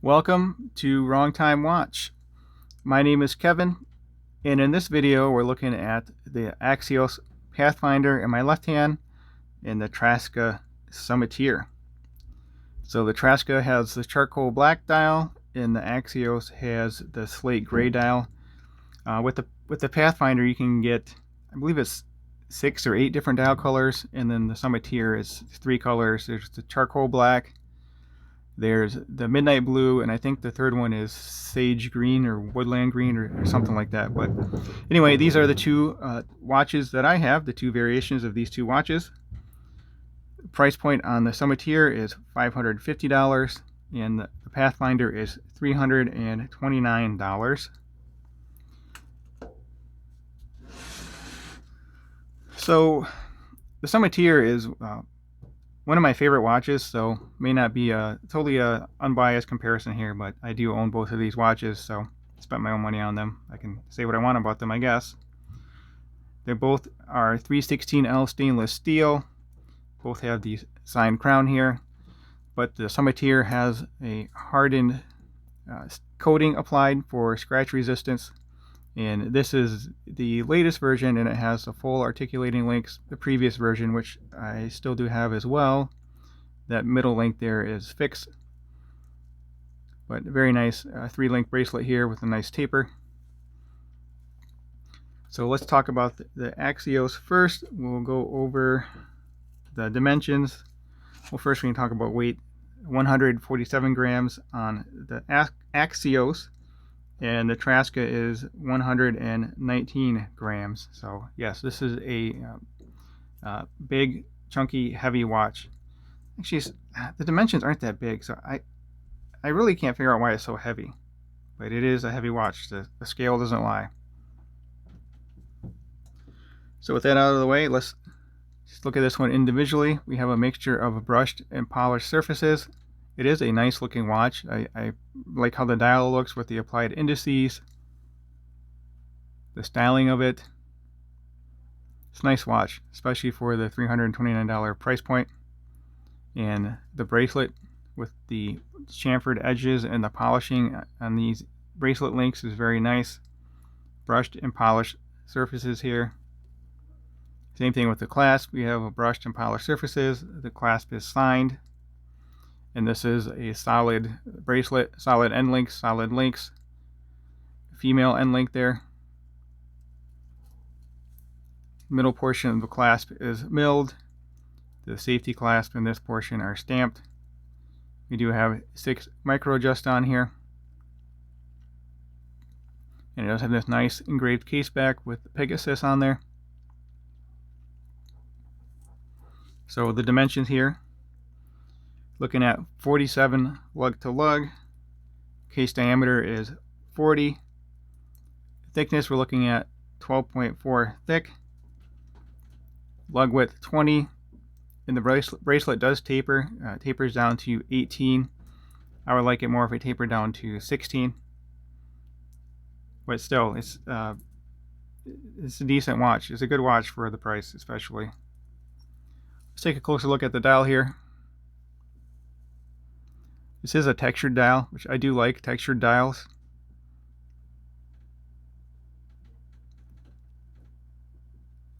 Welcome to Wrong Time Watch. My name is Kevin, and in this video we're looking at the Axios Pathfinder in my left hand and the Traska Summiteer. So the Traska has the charcoal black dial and the Axios has the slate gray dial. With the Pathfinder you can get, I believe it's 6 or 8 different dial colors, and then the Summiteer is 3 colors. There's the charcoal black, there's the midnight blue, and I think the third one is sage green or woodland green or something like that. But anyway, these are the two watches that I have, the two variations of these two watches. Price point on the Summiteer is $550 and the Pathfinder is $329. So the Summiteer is one of my favorite watches, so may not be a totally unbiased comparison here, but I do own both of these watches, so I spent my own money on them. I can say what I want about them, I guess. They both are 316L stainless steel. Both have the signed crown here, but the Summiteer has a hardened coating applied for scratch resistance. And this is the latest version, and it has the full articulating links. The previous version, which I still do have as well, that middle link there is fixed. But very nice 3-link bracelet here with a nice taper. So let's talk about the Axios first. We'll go over the dimensions. Well, first we can talk about weight. 147 grams on the Axios. And the Traska is 119 grams. So yes, this is a big, chunky, heavy watch. Actually, the dimensions aren't that big, so I really can't figure out why it's so heavy. But it is a heavy watch. The scale doesn't lie. So with that out of the way, let's just look at this one individually. We have a mixture of brushed and polished surfaces. It is a nice looking watch. I like how the dial looks with the applied indices, the styling of it. It's a nice watch, especially for the $329 price point. And the bracelet with the chamfered edges and the polishing on these bracelet links is very nice. Brushed and polished surfaces here. Same thing with the clasp. We have a brushed and polished surfaces. The clasp is signed. And this is a solid bracelet, solid end links, solid links. Female end link there. Middle portion of the clasp is milled. The safety clasp in this portion are stamped. We do have 6 micro adjust on here. And it does have this nice engraved case back with the Pegasus on there. So the dimensions here. Looking at 47 lug to lug. Case diameter is 40. Thickness we're looking at 12.4 thick. Lug width 20. And the bracelet does taper. Tapers down to 18. I would like it more if it tapered down to 16. But still, it's a decent watch. It's a good watch for the price, especially. Let's take a closer look at the dial here. This is a textured dial, which I do like, textured dials.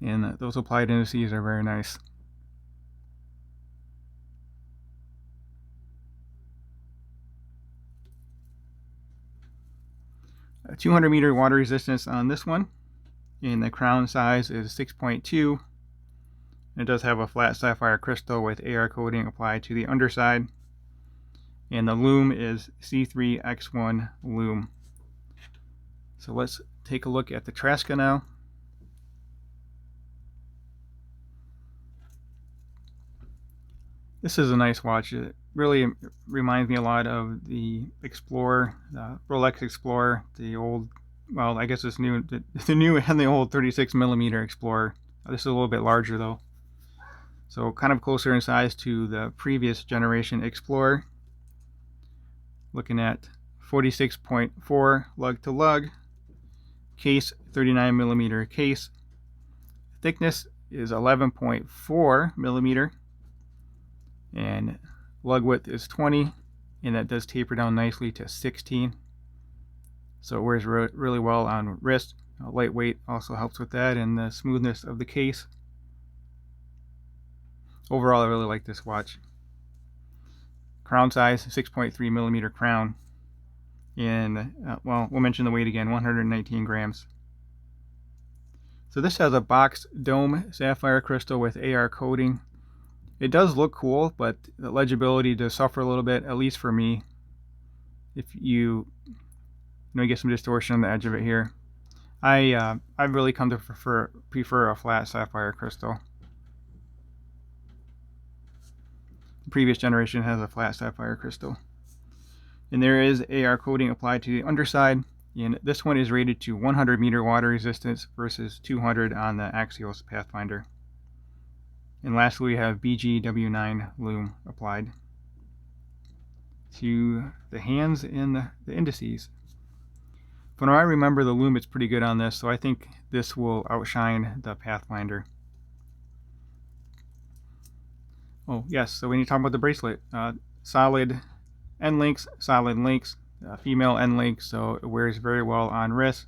And those applied indices are very nice. A 200 meter water resistance on this one. And the crown size is 6.2. It does have a flat sapphire crystal with AR coating applied to the underside. And the loom is C3X1 loom. So let's take a look at the Traska now. This is a nice watch. It really reminds me a lot of the Explorer, the Rolex Explorer, the old, well, I guess it's new, the new and the old 36mm Explorer. This is a little bit larger though. So kind of closer in size to the previous generation Explorer. Looking at 46.4 lug to lug, case 39mm case. Thickness is 11.4 millimeter, and lug width is 20, and that does taper down nicely to 16. So it wears really well on wrist. Lightweight also helps with that, and the smoothness of the case. Overall, I really like this watch. Crown size, 6.3 millimeter crown, and well, we'll mention the weight again, 119 grams. So this has a boxed dome sapphire crystal with AR coating. It does look cool, but the legibility does suffer a little bit, at least for me. If you get some distortion on the edge of it here. I've really come to prefer a flat sapphire crystal. The previous generation has a flat sapphire crystal. And there is AR coating applied to the underside, and this one is rated to 100 meter water resistance versus 200 on the Axios Pathfinder. And lastly, we have BGW9 lume applied to the hands and the indices. From what I remember, the lume is pretty good on this, so I think this will outshine the Pathfinder. Oh yes, so when you talk about the bracelet, solid end links, female end links, so it wears very well on wrist.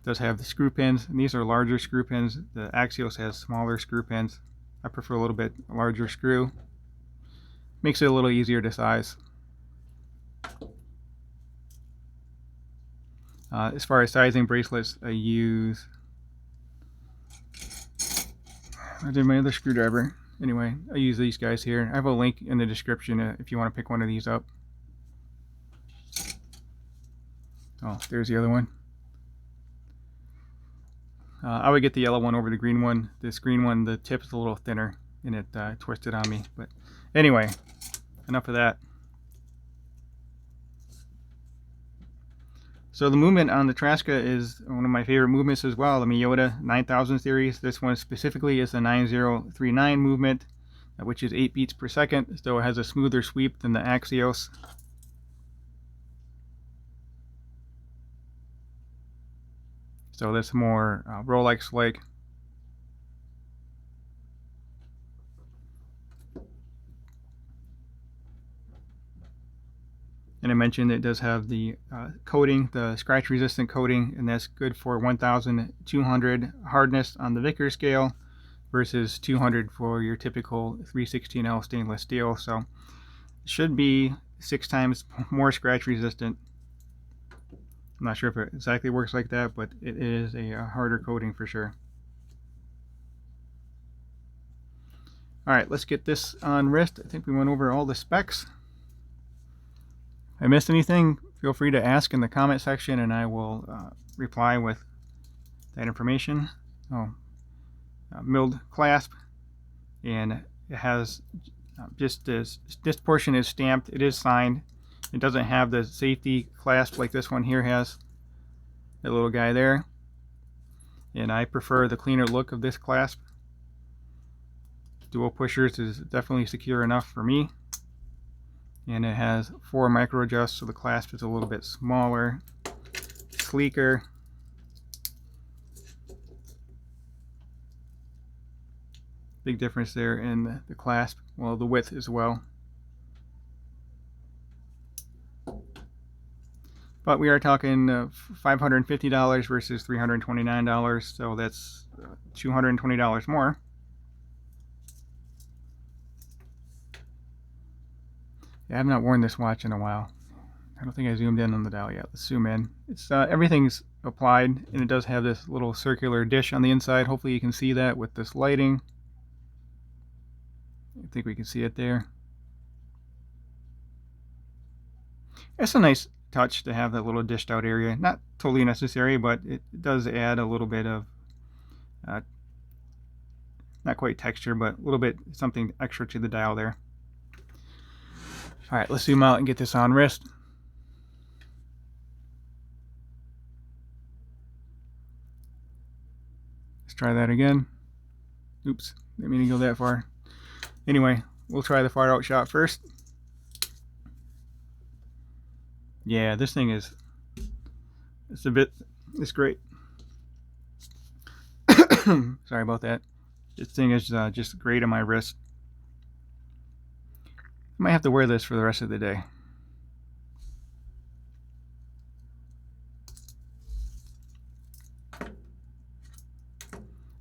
It does have the screw pins, and these are larger screw pins. The Axios has smaller screw pins. I prefer a little bit larger screw. Makes it a little easier to size. As far as sizing bracelets, I use... I did my other screwdriver. Anyway, I use these guys here. I have a link in the description if you want to pick one of these up. Oh, there's the other one. I would get the yellow one over the green one. This green one, the tip is a little thinner, and it twisted on me. But anyway, enough of that. So the movement on the Traska is one of my favorite movements as well, the Miyota 9000 series. This one specifically is the 9039 movement, which is 8 beats per second, so it has a smoother sweep than the Axios. So that's more Rolex-like. And I mentioned it does have the coating, the scratch-resistant coating, and that's good for 1,200 hardness on the Vickers scale versus 200 for your typical 316L stainless steel. So it should be 6 times more scratch-resistant. I'm not sure if it exactly works like that, but it is a harder coating for sure. Alright, let's get this on wrist. I think we went over all the specs. If I missed anything, feel free to ask in the comment section and I will reply with that information. Milled clasp, and it has just this portion is stamped. It is signed. It doesn't have the safety clasp like this one here has, that little guy there, and I prefer the cleaner look of this clasp. Dual pushers is definitely secure enough for me, and it has 4 micro adjusts, so the clasp is a little bit smaller, sleeker. Big difference there in the clasp, well, the width as well. But we are talking $550 versus $329, so that's $220 more. Yeah, I have not worn this watch in a while. I don't think I zoomed in on the dial yet. Let's zoom in. It's everything's applied, and it does have this little circular dish on the inside. Hopefully you can see that with this lighting. I think we can see it there. It's a nice touch to have that little dished out area. Not totally necessary, but it does add a little bit of not quite texture, but a little bit something extra to the dial there. Alright, let's zoom out and get this on wrist. Let's try that again. Oops, didn't mean to go that far. Anyway, we'll try the far out shot first. Yeah, this thing is, it's great. Sorry about that. This thing is just great on my wrist. might have to wear this for the rest of the day.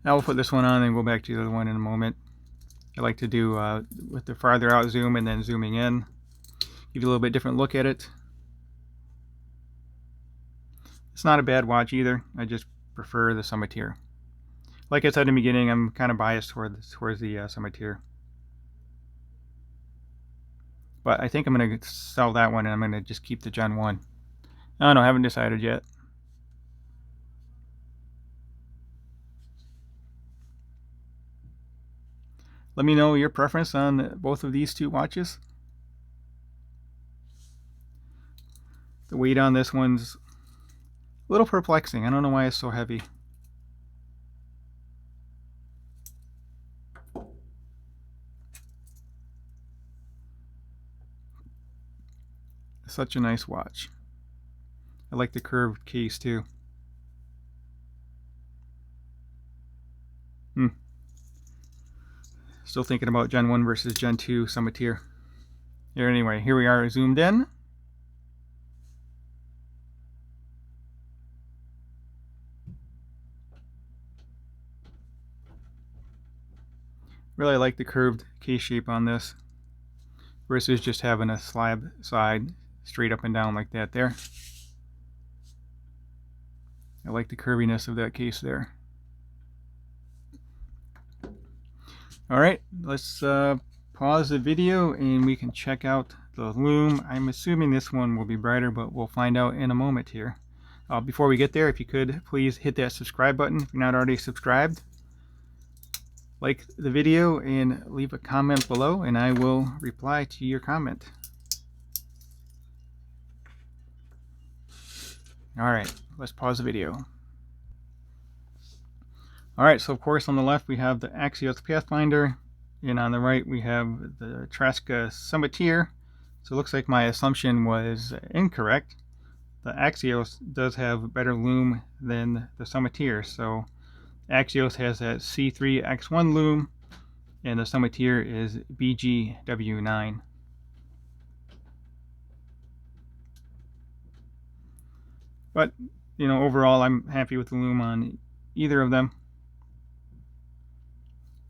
Now we'll put this one on and go back to the other one in a moment. I like to do with the farther out zoom and then zooming in. Give you a little bit different look at it. It's not a bad watch either. I just prefer the Summiteer. Like I said in the beginning, I'm kind of biased towards the Summiteer. But I think I'm going to sell that one and I'm going to just keep the Gen 1. I don't know, I haven't decided yet. Let me know your preference on both of these two watches. The weight on this one's a little perplexing. I don't know why it's so heavy. Such a nice watch. I like the curved case too. Still thinking about Gen 1 versus Gen 2 Summiteer. Anyway, here we are zoomed in. Really like the curved case shape on this versus just having a slab side straight up and down like that there. I like the curviness of that case there. Alright, let's pause the video and we can check out the lume. I'm assuming this one will be brighter, but we'll find out in a moment here. Before we get there, if you could please hit that subscribe button if you're not already subscribed. Like the video and leave a comment below and I will reply to your comment. Alright, let's pause the video. Alright, so of course on the left we have the Axios Pathfinder, and on the right we have the Traska Summiteer. So it looks like my assumption was incorrect. The Axios does have a better lume than the Summiteer. So Axios has that C3X1 lume, and the Summiteer is BGW9. But, you know, overall I'm happy with the lume on either of them.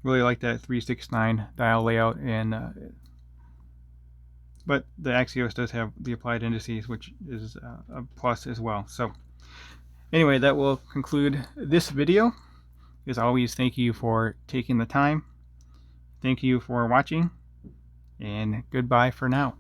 Really like that 369 dial layout, and but the Axios does have the applied indices, which is a plus as well. So anyway, that will conclude this video. As always, thank you for taking the time. Thank you for watching, and goodbye for now.